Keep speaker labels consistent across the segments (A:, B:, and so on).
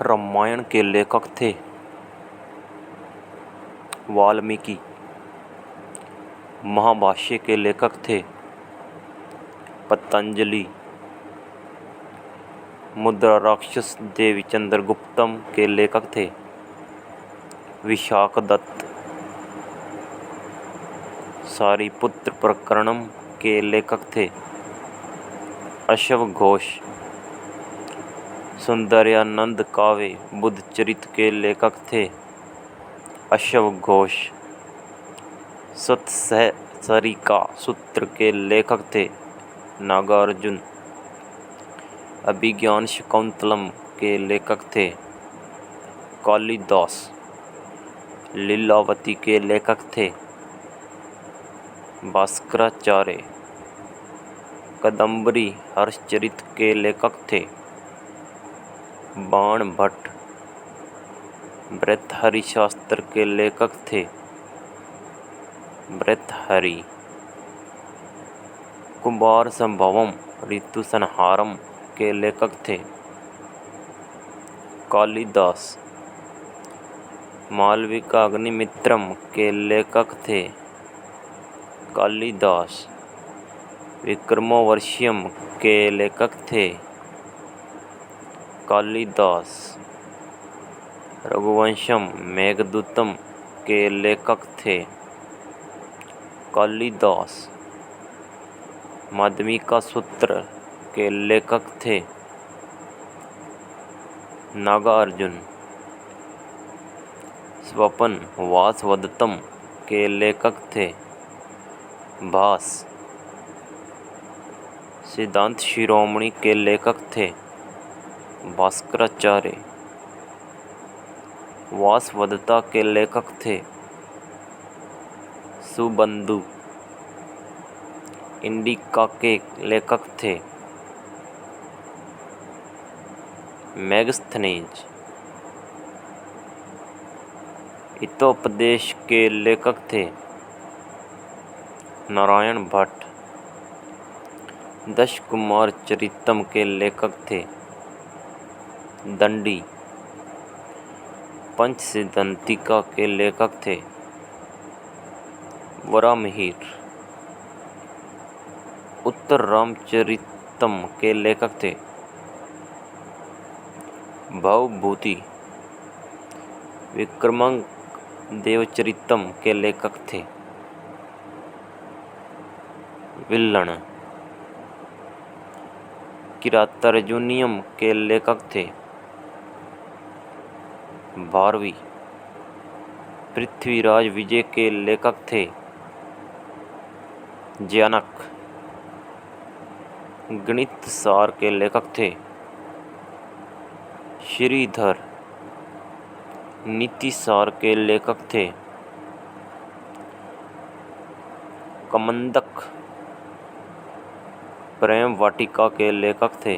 A: रामायण के लेखक थे वाल्मीकि। महाभाष्य के लेखक थे पतंजलि। मुद्रा राक्षस देवी चंद्रगुप्तम के लेखक थे विशाखदत्त। सारिपुत्र प्रकरणम के लेखक थे अश्व घोष। सुंदरानंद काव्य बुद्धचरित के लेखक थे अश्व घोष। सतसरिका सूत्र के लेखक थे नागार्जुन। अभिज्ञान शाकुंतलम के लेखक थे कालिदास। लीलावती के लेखक थे भास्कराचार्य। कादंबरी हर्षचरित के लेखक थे बाण भट्ट। भर्तृहरि शास्त्र के लेखक थे भर्तृहरि। कुमार संभवम ऋतु संहारम के लेखक थे कालिदास। मालविकाग्निमित्रम के लेखक थे कालिदास। विक्रमोर्वशीयम के लेखक थे कालिदास। रघुवंशम मेघदूतम के लेखक थे कालिदास। माध्यमिका सूत्र के लेखक थे नागार्जुन। स्वपन वासवदत्तम के लेखक थे भास। सिद्धांत शिरोमणि के लेखक थे भास्कराचार्य। वासवदत्ता के लेखक थे सुबंधु। इंडिका के लेखक थे मेगस्थनीज। हितोपदेश के लेखक थे नारायण भट्ट। दश कुमार चरितम के लेखक थे दंडी। पंचसिद्धांतिका के लेखक थे वराहमिहिर। उत्तर रामचरितम के लेखक थे भवभूति। विक्रमांक देवचरितम के लेखक थे विल्लन। किरातार्जुनीयम के लेखक थे भारवी। पृथ्वीराज विजय के लेखक थे जनक। गणित सार के लेखक थे श्रीधर। नीति सार के लेखक थे कमंदक। प्रेम वाटिका के लेखक थे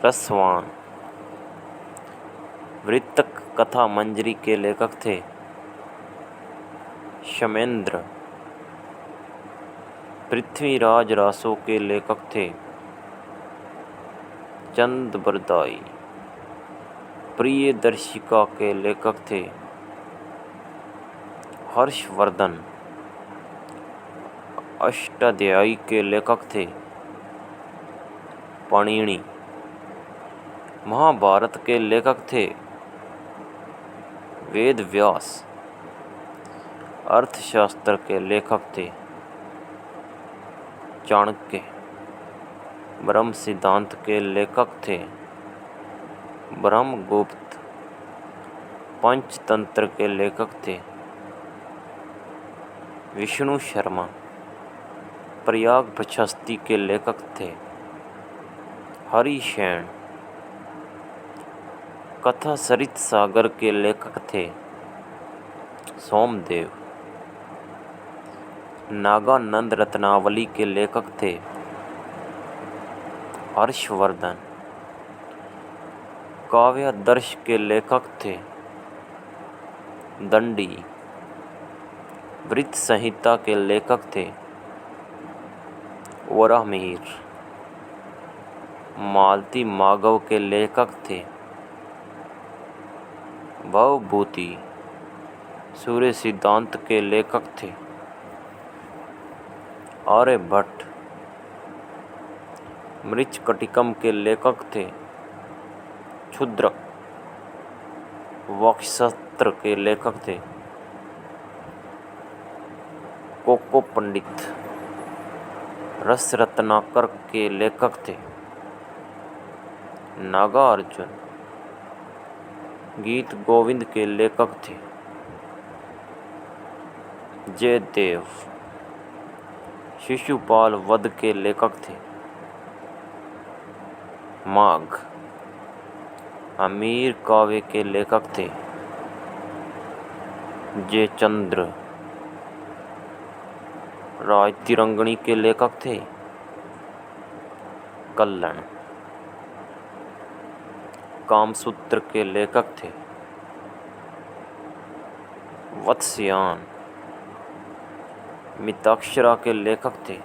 A: रसवान। वृत्तक कथा मंजरी के लेखक थे शमेंद्र। पृथ्वीराज रासो के लेखक थे चंद बरदाई। प्रियदर्शिका के लेखक थे हर्षवर्धन। अष्टाध्यायी के लेखक थे पाणिनि। महाभारत के लेखक थे वेद व्यास। अर्थशास्त्र के लेखक थे चाणक्य। ब्रह्म सिद्धांत के लेखक थे ब्रह्मगुप्त। पंचतंत्र के लेखक थे विष्णु शर्मा। प्रयाग प्रशस्ति के लेखक थे हरिशैन। कथा सरित सागर के लेखक थे सोमदेव। नागानंद रत्नावली के लेखक थे हर्षवर्धन। काव्यादर्श के लेखक थे दंडी। वृत्त संहिता के लेखक थे वराहमिहिर। मालती माधव के लेखक थे। भवभूति सूर्य सिद्धांत के लेखक थे। आर्यभट्ट मृच्छकटिकम के लेखक थे। क्षुद्रक वाक्शस्त्र के लेखक थे। कोको पंडित रस रत्नाकर के लेखक थे। नागार्जुन गीत गोविंद के लेखक थे। जयदेव शिशुपाल वध के लेखक थे। माघ अमीर काव्य के लेखक थे। जयचंद्र राज तिरंगणी के लेखक थे। कल्लन कामसूत्र के लेखक थे। वत्स्यायन मिताक्षरा के लेखक थे।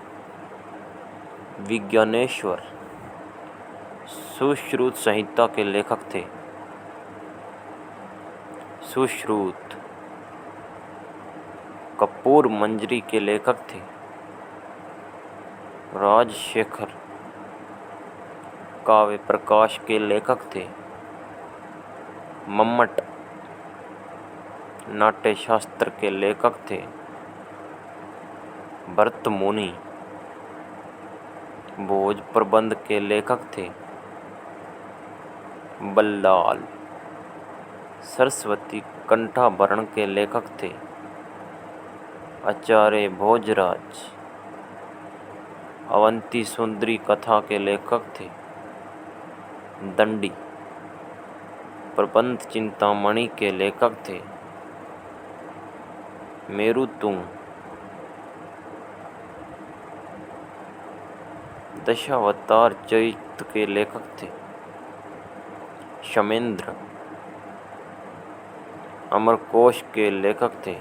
A: विज्ञानेश्वर सुश्रुत संहिता के लेखक थे। सुश्रुत कपूर मंजरी के लेखक थे। राजशेखर काव्य प्रकाश के लेखक थे। मम्मट नाट्यशास्त्र के लेखक थे। भरतमुनि भोज प्रबंध के लेखक थे। बल्लाल सरस्वती कंठाभरण के लेखक थे। आचार्य भोजराज अवंती सुंदरी कथा के लेखक थे। दंडी प्रबंध चिंतामणि के लेखक थे। मेरुतुंग दशावतार चरित्र के लेखक थे। शमेंद्र अमरकोश के लेखक थे।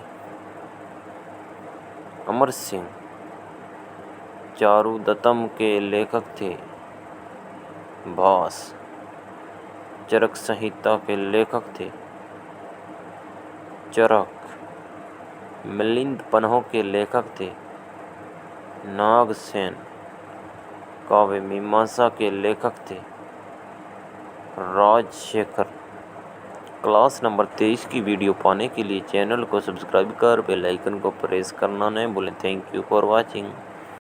A: अमर सिंह चारुदत्तम के लेखक थे। भास चरक संहिता के लेखक थे। चरक मिलिंद पन्हों के लेखक थे। नागसेन काव्य मीमांसा के लेखक थे। राजशेखर क्लास नंबर 23 की वीडियो पाने के लिए चैनल को सब्सक्राइब कर बेल आइकन को प्रेस करना न भूलें। Thank you for watching.